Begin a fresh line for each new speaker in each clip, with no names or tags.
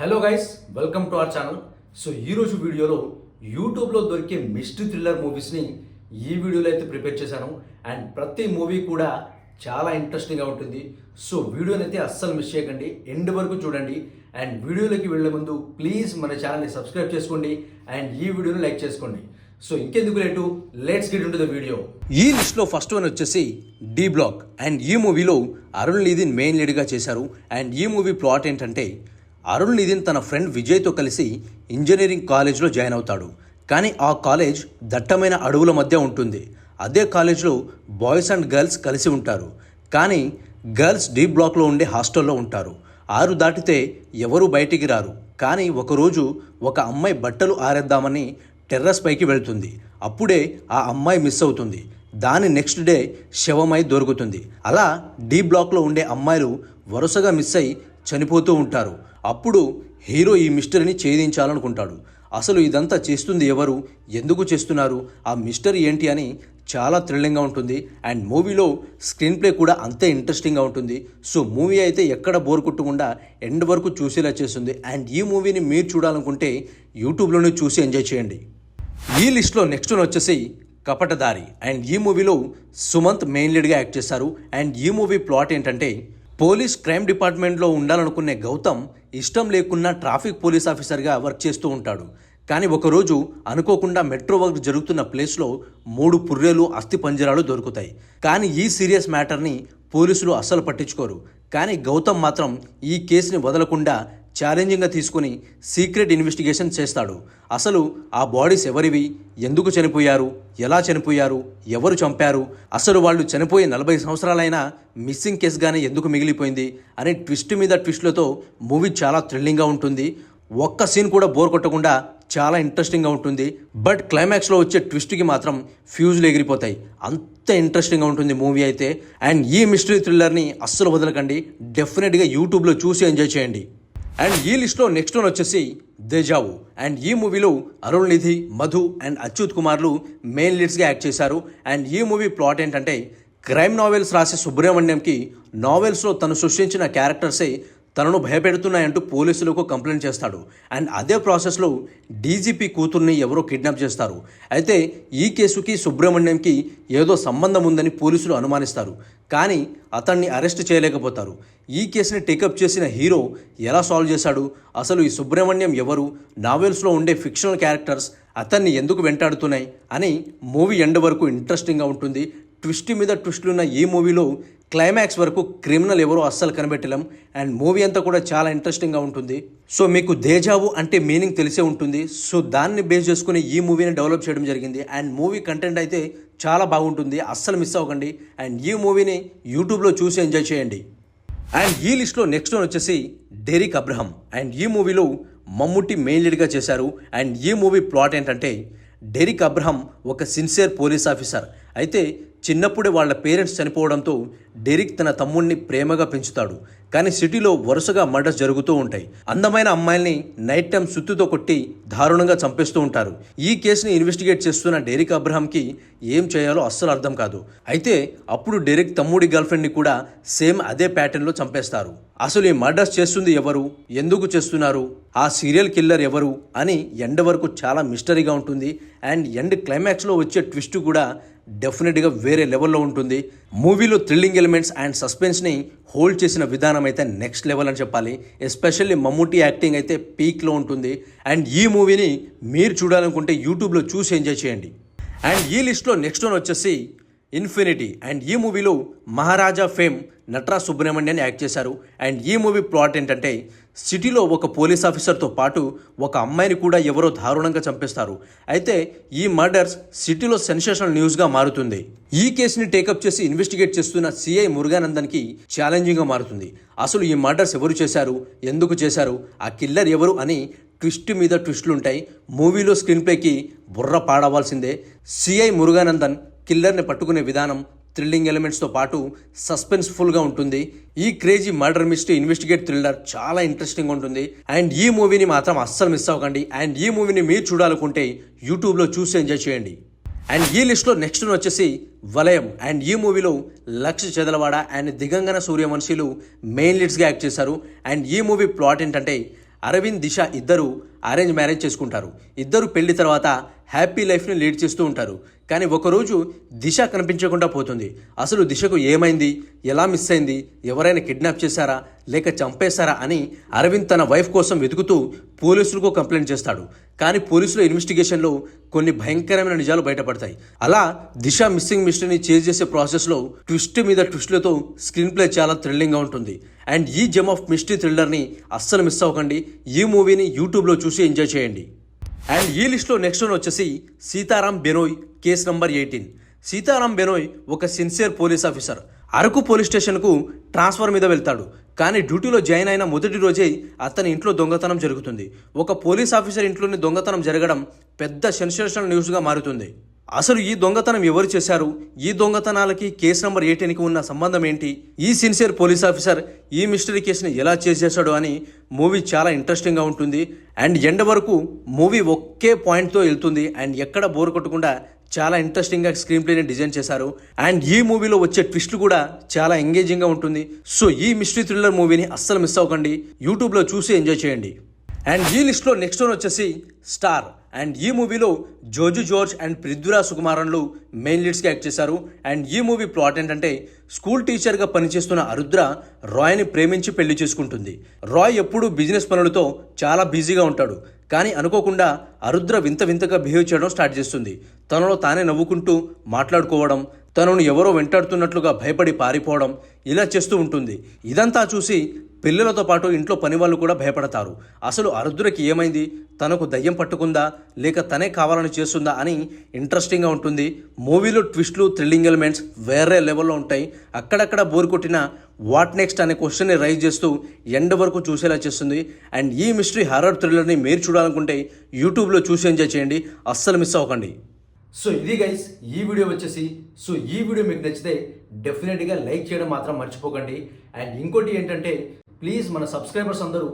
Hello guys, welcome to our channel. So ఈరోజు వీడియోలో యూట్యూబ్లో దొరికే మిస్టరీ థ్రిల్లర్ మూవీస్ని ఈ వీడియోలో అయితే ప్రిపేర్ చేశాను. అండ్ ప్రతి మూవీ కూడా చాలా ఇంట్రెస్టింగ్గా ఉంటుంది. సో వీడియోని అయితే అస్సలు మిస్ చేయకండి, ఎండ్ వరకు చూడండి. అండ్ వీడియోలోకి వెళ్ళే ముందు ప్లీజ్ మన ఛానల్ని సబ్స్క్రైబ్ చేసుకోండి అండ్ ఈ వీడియోని లైక్ చేసుకోండి. సో ఇంకెందుకు late, let's get into the video. ఈ లిస్ట్లో ఫస్ట్ వన్ వచ్చేసి డి బ్లాక్. అండ్ ఈ మూవీలో అరుణ్ నిధిన్ మెయిన్ లీడ్గా చేశారు. అండ్ ఈ మూవీ ప్లాట్ ఏంటంటే, అరుణ్ నిధిన్ తన ఫ్రెండ్ విజయ్తో కలిసి ఇంజనీరింగ్ కాలేజ్లో జాయిన్ అవుతాడు. కానీ ఆ కాలేజ్ దట్టమైన అడవుల మధ్య ఉంటుంది. అదే కాలేజ్లో బాయ్స్ అండ్ గర్ల్స్ కలిసి ఉంటారు. కానీ గర్ల్స్ డి బ్లాక్లో ఉండే హాస్టల్లో ఉంటారు. 6 దాటితే ఎవరూ బయటికి రారు. కానీ ఒకరోజు ఒక అమ్మాయి బట్టలు ఆరేద్దామని టెర్రస్ పైకి వెళ్తుంది. అప్పుడే ఆ అమ్మాయి మిస్ అవుతుంది. దాని నెక్స్ట్ డే శవమై దొరుకుతుంది. అలా డి బ్లాక్లో ఉండే అమ్మాయిలు వరుసగా మిస్ అయి చనిపోతూ ఉంటారు. అప్పుడు హీరో ఈ మిస్టరీని ఛేదించాలనుకుంటాడు. అసలు ఇదంతా చేస్తుంది ఎవరు, ఎందుకు చేస్తున్నారు, ఆ మిస్టరీ ఏంటి అని చాలా థ్రిల్లింగ్గా ఉంటుంది. అండ్ మూవీలో స్క్రీన్ ప్లే కూడా అంతే ఇంట్రెస్టింగ్గా ఉంటుంది. సో మూవీ అయితే ఎక్కడ బోర్ కొట్టకుండా ఎండ్ వరకు చూసేలా చేస్తుంది. అండ్ ఈ మూవీని మీరు చూడాలనుకుంటే యూట్యూబ్లోనే చూసి ఎంజాయ్ చేయండి. ఈ లిస్ట్లో నెక్స్ట్ వచ్చేసి కపటదారి. అండ్ ఈ మూవీలో సుమంత్ మెయిన్ లీడ్గా యాక్ట్ చేశారు. అండ్ ఈ మూవీ ప్లాట్ ఏంటంటే, పోలీస్ క్రైమ్ డిపార్ట్మెంట్లో ఉండాలనుకునే గౌతమ్ ఇష్టం లేకున్నా ట్రాఫిక్ పోలీస్ ఆఫీసర్గా వర్క్ చేస్తూ ఉంటాడు. కానీ ఒకరోజు అనుకోకుండా మెట్రో వర్క్ జరుగుతున్న ప్లేస్లో 3 పుర్రెలు, అస్థి పంజరాలు దొరుకుతాయి. కానీ ఈ సీరియస్ మ్యాటర్ని పోలీసులు అస్సలు పట్టించుకోరు. కానీ గౌతమ్ మాత్రం ఈ కేసుని వదలకుండా ఛాలెంజింగ్గా తీసుకుని సీక్రెట్ ఇన్వెస్టిగేషన్ చేస్తాడు. అసలు ఆ బాడీస్ ఎవరివి, ఎందుకు చనిపోయారు, ఎలా చనిపోయారు, ఎవరు చంపారు, అసలు వాళ్ళు చనిపోయి 40 సంవత్సరాలైనా మిస్సింగ్ కేసుగానే ఎందుకు మిగిలిపోయింది అనే ట్విస్ట్ మీద ట్విస్ట్లతో మూవీ చాలా థ్రిల్లింగ్గా ఉంటుంది. ఒక్క సీన్ కూడా బోర్ కొట్టకుండా చాలా ఇంట్రెస్టింగ్గా ఉంటుంది. బట్ క్లైమాక్స్లో వచ్చే ట్విస్ట్కి మాత్రం ఫ్యూజులు ఎగిరిపోతాయి. అంత ఇంట్రెస్టింగ్గా ఉంటుంది మూవీ అయితే. అండ్ ఈ మిస్టరీ థ్రిల్లర్ని అస్సలు వదలకండి, డెఫినెట్గా యూట్యూబ్లో చూసి ఎంజాయ్ చేయండి. అండ్ ఈ లిస్ట్లో నెక్స్ట్ వన్ వచ్చేసి దేజావు. అండ్ ఈ మూవీలో అరుణ్ నిధి, మధు అండ్ అచ్యుత్ కుమార్లు మెయిన్ లీడ్స్గా యాక్ట్ చేశారు. అండ్ ఈ మూవీ ప్లాట్ ఏంటంటే, క్రైమ్ నావెల్స్ రాసే సుబ్రహ్మణ్యంకి నావెల్స్లో తను సృష్టించిన క్యారెక్టర్సే తనను భయపెడుతున్నాయంటూ పోలీసులకు కంప్లైంట్ చేస్తాడు. అండ్ అదే ప్రాసెస్లో డీజీపీ కూతుర్ని ఎవరో కిడ్నాప్ చేస్తారు. అయితే ఈ కేసుకి సుబ్రహ్మణ్యంకి ఏదో సంబంధం ఉందని పోలీసులు అనుమానిస్తారు. కానీ అతన్ని అరెస్ట్ చేయలేకపోతారు. ఈ కేసుని టేకప్ చేసిన హీరో ఎలా సాల్వ్ చేశాడు, అసలు ఈ సుబ్రహ్మణ్యం ఎవరు, నావెల్స్లో ఉండే ఫిక్షనల్ క్యారెక్టర్స్ అతన్ని ఎందుకు వెంటాడుతున్నాయి అని మూవీ ఎండ్ వరకు ఇంట్రెస్టింగ్గా ఉంటుంది. ట్విస్ట్ మీద ట్విస్టులు ఉన్న ఈ మూవీలో క్లైమాక్స్ వరకు క్రిమినల్ ఎవరో అస్సలు కనిపెట్టలేం. అండ్ మూవీ అంతా కూడా చాలా ఇంట్రెస్టింగ్గా ఉంటుంది. సో మీకు దేజావు అంటే మీనింగ్ తెలిసే ఉంటుంది. సో దాన్ని బేస్ చేసుకుని ఈ మూవీని డెవలప్ చేయడం జరిగింది. అండ్ మూవీ కంటెంట్ అయితే చాలా బాగుంటుంది, అస్సలు మిస్ అవ్వకండి. అండ్ ఈ మూవీని యూట్యూబ్లో చూసి ఎంజాయ్ చేయండి. అండ్ ఈ లిస్ట్లో నెక్స్ట్ వన్ వచ్చేసి డెరిక్ అబ్రహం. అండ్ ఈ మూవీలో మమ్ముట్టి మెయిన్ లీడ్గా చేశారు. అండ్ ఈ మూవీ ప్లాట్ ఏంటంటే, డెరిక్ అబ్రహం ఒక సిన్సియర్ పోలీస్ ఆఫీసర్. అయితే చిన్నప్పుడే వాళ్ళ పేరెంట్స్ చనిపోవడంతో డెరిక్ తన తమ్ముడిని ప్రేమగా పెంచుతాడు. కానీ సిటీలో వరుసగా మర్డర్స్ జరుగుతూ ఉంటాయి. అందమైన అమ్మాయిల్ని నైట్ టైం సుత్తుతో కొట్టి దారుణంగా చంపేస్తూ ఉంటారు. ఈ కేసుని ఇన్వెస్టిగేట్ చేస్తున్న డెరిక్ అబ్రహాంకి ఏం చేయాలో అస్సలు అర్థం కాదు. అయితే అప్పుడు డెరిక్ తమ్ముడి గర్ల్ఫ్రెండ్ని కూడా సేమ్ అదే ప్యాటర్న్లో చంపేస్తారు. అసలు ఈ మర్డర్స్ చేస్తుంది ఎవరు, ఎందుకు చేస్తున్నారు, ఆ సీరియల్ కిల్లర్ ఎవరు అని ఎండ్ వరకు చాలా మిస్టరీగా ఉంటుంది. అండ్ ఎండ్ క్లైమాక్స్లో వచ్చే ట్విస్ట్ కూడా డెఫినెట్గా వేరే లెవెల్లో ఉంటుంది. మూవీలో థ్రిల్లింగ్ ఎలిమెంట్స్ అండ్ సస్పెన్స్ని హోల్డ్ చేసిన విధానం అయితే నెక్స్ట్ లెవెల్ అని చెప్పాలి. ఎస్పెషల్లీ మమ్ముట్టి యాక్టింగ్ అయితే పీక్లో ఉంటుంది. అండ్ ఈ మూవీని మీరు చూడాలనుకుంటే యూట్యూబ్లో చూసి ఎంజాయ్ చేయండి. అండ్ ఈ లిస్ట్లో నెక్స్ట్ వన్ వచ్చేసి ఇన్ఫినిటీ. అండ్ ఈ మూవీలో మహారాజా ఫేమ్ నటరాజ్ సుబ్రహ్మణ్యాన్ని యాక్ట్ చేశారు. అండ్ ఈ మూవీ ప్లాట్ ఏంటంటే, సిటీలో ఒక పోలీస్ ఆఫీసర్తో పాటు ఒక అమ్మాయిని కూడా ఎవరో దారుణంగా చంపేస్తారు. అయితే ఈ మర్డర్స్ సిటీలో సెన్సేషనల్ న్యూస్గా మారుతుంది. ఈ కేసుని టేకప్ చేసి ఇన్వెస్టిగేట్ చేస్తున్న సిఐ మురుగానందన్కి ఛాలెంజింగ్గా మారుతుంది. అసలు ఈ మర్డర్స్ ఎవరు చేశారు, ఎందుకు చేశారు, ఆ కిల్లర్ ఎవరు అని ట్విస్ట్ మీద ట్విస్టులు ఉంటాయి. మూవీలో స్క్రీన్ ప్లేకి బుర్ర పాడవలసిందే. సిఐ మురుగానందన్ కిల్లర్ని పట్టుకునే విధానం థ్రిల్లింగ్ ఎలిమెంట్స్తో పాటు సస్పెన్స్ఫుల్గా ఉంటుంది. ఈ crazy murder mystery investigate thriller చాలా ఇంట్రెస్టింగ్ ఉంటుంది. అండ్ ఈ మూవీని మాత్రం అస్సలు మిస్ అవ్వకండి. అండ్ ఈ మూవీని మీరు చూడాలనుకుంటే యూట్యూబ్లో చూసి ఎంజాయ్ చేయండి. అండ్ ఈ లిస్ట్లో నెక్స్ట్ వచ్చేసి వలయం. అండ్ ఈ మూవీలో లక్ష చెదలవాడ అండ్ దిగంగన సూర్యవంశీలు మెయిన్ లీడ్స్గా యాక్ట్ చేశారు. అండ్ ఈ మూవీ ప్లాట్ ఏంటంటే, అరవింద్ దిశ ఇద్దరు అరేంజ్ మ్యారేజ్ చేసుకుంటారు. ఇద్దరు పెళ్లి తర్వాత హ్యాపీ లైఫ్ని లీడ్ చేస్తూ ఉంటారు. కానీ ఒకరోజు దిశ కనిపించకుండా పోతుంది. అసలు దిశకు ఏమైంది, ఎలా మిస్ అయింది, ఎవరైనా కిడ్నాప్ చేశారా లేక చంపేశారా అని అరవింద్ తన వైఫ్ కోసం వెతుకుతూ పోలీసులకు కంప్లైంట్ చేస్తాడు. కానీ పోలీసుల ఇన్వెస్టిగేషన్లో కొన్ని భయంకరమైన నిజాలు బయటపడతాయి. అలా దిశ మిస్సింగ్ మిస్టరీని చేజ్ చేసే ప్రాసెస్లో ట్విస్ట్ మీద ట్విస్ట్లతో స్క్రీన్ ప్లే చాలా థ్రిల్లింగ్గా ఉంటుంది. అండ్ ఈ జెమ్ ఆఫ్ మిస్టరీ థ్రిల్లర్ని అస్సలు మిస్ అవ్వకండి. ఈ మూవీని యూట్యూబ్లో చూసి ఎంజాయ్ చేయండి. అండ్ ఈ లిస్ట్లో నెక్స్ట్ వన్ వచ్చేసి సీతారాం బెనోయ్, కేస్ నంబర్ 18. సీతారాం బెనోయ్ ఒక sincere police officer. Araku police స్టేషన్కు ట్రాన్స్ఫర్ మీద వెళ్తాడు. కానీ డ్యూటీలో జాయిన్ అయిన మొదటి రోజే అతని ఇంట్లో దొంగతనం జరుగుతుంది. ఒక పోలీస్ ఆఫీసర్ ఇంట్లోని దొంగతనం జరగడం పెద్ద సెన్సేషనల్ న్యూస్గా మారుతుంది. అసలు ఈ దొంగతనం ఎవరు చేశారు, ఈ దొంగతనాలకి కేసు నంబర్ 18కి ఉన్న సంబంధం ఏంటి, ఈ సిన్సియర్ పోలీస్ ఆఫీసర్ ఈ మిస్టరీ కేసుని ఎలా చేసేసాడు అని మూవీ చాలా ఇంట్రెస్టింగ్గా ఉంటుంది. అండ్ ఎండ్ వరకు మూవీ ఒకే పాయింట్తో వెళ్తుంది. అండ్ ఎక్కడ బోర్ కొట్టకుండా చాలా ఇంట్రెస్టింగ్గా స్క్రీన్ ప్లేని డిజైన్ చేశారు. అండ్ ఈ మూవీలో వచ్చే ట్విస్ట్లు కూడా చాలా ఎంగేజింగ్గా ఉంటుంది. సో ఈ మిస్టరీ థ్రిల్లర్ మూవీని అస్సలు మిస్ అవ్వకండి, యూట్యూబ్లో చూసి ఎంజాయ్ చేయండి. అండ్ ఈ లిస్ట్లో నెక్స్ట్ వన్ వచ్చేసి స్టార్. అండ్ ఈ మూవీలో జోజు జార్జ్ అండ్ పృథ్వీరాజ్ సుకుమారన్లు మెయిన్ లీడ్స్గా యాక్ట్ చేశారు. అండ్ ఈ మూవీ ప్లాట్ ఏంటంటే స్కూల్ టీచర్గా పనిచేస్తున్న అరుద్ర రాయ్ని ప్రేమించి పెళ్లి చేసుకుంటుంది. రాయ్ ఎప్పుడూ బిజినెస్ పనులతో చాలా బిజీగా ఉంటాడు. కానీ అనుకోకుండా అరుద్ర వింతగా బిహేవ్ చేయడం స్టార్ట్ చేస్తుంది. తనలో తానే నవ్వుకుంటూ మాట్లాడుకోవడం, తనను ఎవరో వెంటాడుతున్నట్లుగా భయపడి పారిపోవడం ఇలా చేస్తూ ఉంటుంది. ఇదంతా చూసి పిల్లలతో పాటు ఇంట్లో పని వాళ్ళు కూడా భయపడతారు. అసలు అరుద్రకి ఏమైంది, తనకు దయ్యం పట్టుకుందా లేక తనే కావాలని చేస్తుందా అని ఇంట్రెస్టింగ్గా ఉంటుంది. మూవీలో ట్విస్ట్లు, థ్రిల్లింగ్ ఎలిమెంట్స్ వేరే లెవెల్లో ఉంటాయి. అక్కడక్కడ బోర్ కొట్టిన వాట్ నెక్స్ట్ అనే క్వశ్చన్ని రైజ్ చేస్తూ ఎండ్ వరకు చూసేలా చేస్తుంది. అండ్ ఈ మిస్టరీ హారర్ థ్రిల్లర్ని మీరు చూడాలనుకుంటే యూట్యూబ్లో చూసి ఎంజాయ్ చేయండి, అస్సలు మిస్ అవ్వకండి. సో ఇది గైస్ ఈ వీడియో వచ్చేసి, సో ఈ వీడియో మీకు నచ్చితే డెఫినెట్గా లైక్ చేయడం మాత్రం మర్చిపోకండి. అండ్ ఇంకోటి ఏంటంటే ప్లీజ్ మన సబ్స్క్రైబర్స్ అందరూ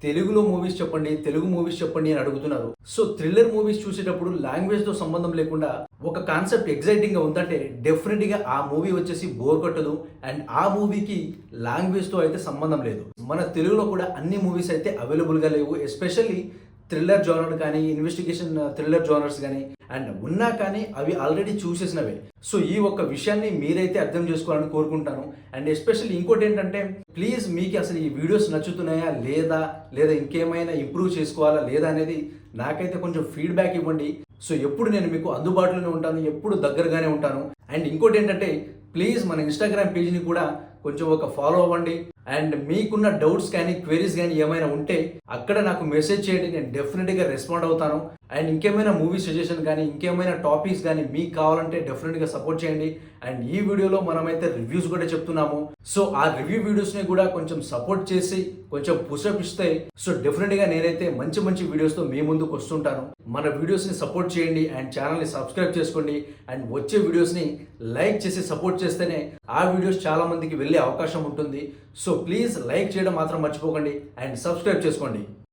తెలుగులో మూవీస్ చెప్పండి, తెలుగు మూవీస్ చెప్పండి అని అడుగుతున్నారు. సో థ్రిల్లర్ మూవీస్ చూసేటప్పుడు లాంగ్వేజ్తో సంబంధం లేకుండా ఒక కాన్సెప్ట్ ఎగ్జైటింగ్గా ఉందంటే డెఫినెట్గా ఆ మూవీ వచ్చేసి బోర్ కొట్టదు. అండ్ ఆ మూవీకి లాంగ్వేజ్తో అయితే సంబంధం లేదు. మన తెలుగులో కూడా అన్ని మూవీస్ అయితే అవైలబుల్గా లేవు. ఎస్పెషల్లీ థ్రిల్లర్ జోనర్ కానీ, ఇన్వెస్టిగేషన్ థ్రిల్లర్ జోనర్స్ కానీ అండ్ ఉన్నా కానీ అవి ఆల్రెడీ చూసేసినవే. సో ఈ ఒక్క విషయాన్ని మీరైతే అర్థం చేసుకోవాలని కోరుకుంటాను. అండ్ ఎస్పెషల్లీ ఇంకోటి ఏంటంటే ప్లీజ్ మీకు అసలు ఈ వీడియోస్ నచ్చుతున్నాయా లేదా ఇంకేమైనా ఇంప్రూవ్ చేసుకోవాలా లేదా అనేది నాకైతే కొంచెం ఫీడ్బ్యాక్ ఇవ్వండి. సో ఎప్పుడు నేను మీకు అందుబాటులోనే ఉంటాను, ఎప్పుడు దగ్గరగానే ఉంటాను. అండ్ ఇంకోటి ఏంటంటే ప్లీజ్ మన ఇన్స్టాగ్రామ్ పేజ్ని కూడా కొంచెం ఒక ఫాలో అవ్వండి. అండ్ మీకున్న డౌట్స్ కానీ క్వెరీస్ కానీ ఏమైనా ఉంటే అక్కడ నాకు మెసేజ్ చేయండి, నేను డెఫినెట్గా రెస్పాండ్ అవుతాను. అండ్ ఇంకేమైనా మూవీ సజెషన్ కానీ ఇంకేమైనా టాపిక్స్ కానీ మీకు కావాలంటే డెఫినెట్గా సపోర్ట్ చేయండి. అండ్ ఈ వీడియోలో మనమైతే రివ్యూస్ కూడా చెప్తున్నాము. సో ఆ రివ్యూ వీడియోస్ని కూడా కొంచెం సపోర్ట్ చేసి కొంచెం పుషప్ ఇస్తే సో డెఫినెట్గా నేనైతే మంచి వీడియోస్తో మీ ముందుకు వస్తుంటాను. మన వీడియోస్ని సపోర్ట్ చేయండి అండ్ ఛానల్ని సబ్స్క్రైబ్ చేసుకోండి. అండ్ వచ్చే వీడియోస్ని లైక్ చేసి సపోర్ట్ చేస్తేనే ఆ వీడియోస్ చాలా మందికి వెళ్ళే అవకాశం ఉంటుంది. సో ప్లీజ్ లైక్ చేయడం మాత్రం మర్చిపోకండి అండ్ సబ్స్క్రైబ్ చేసుకోండి.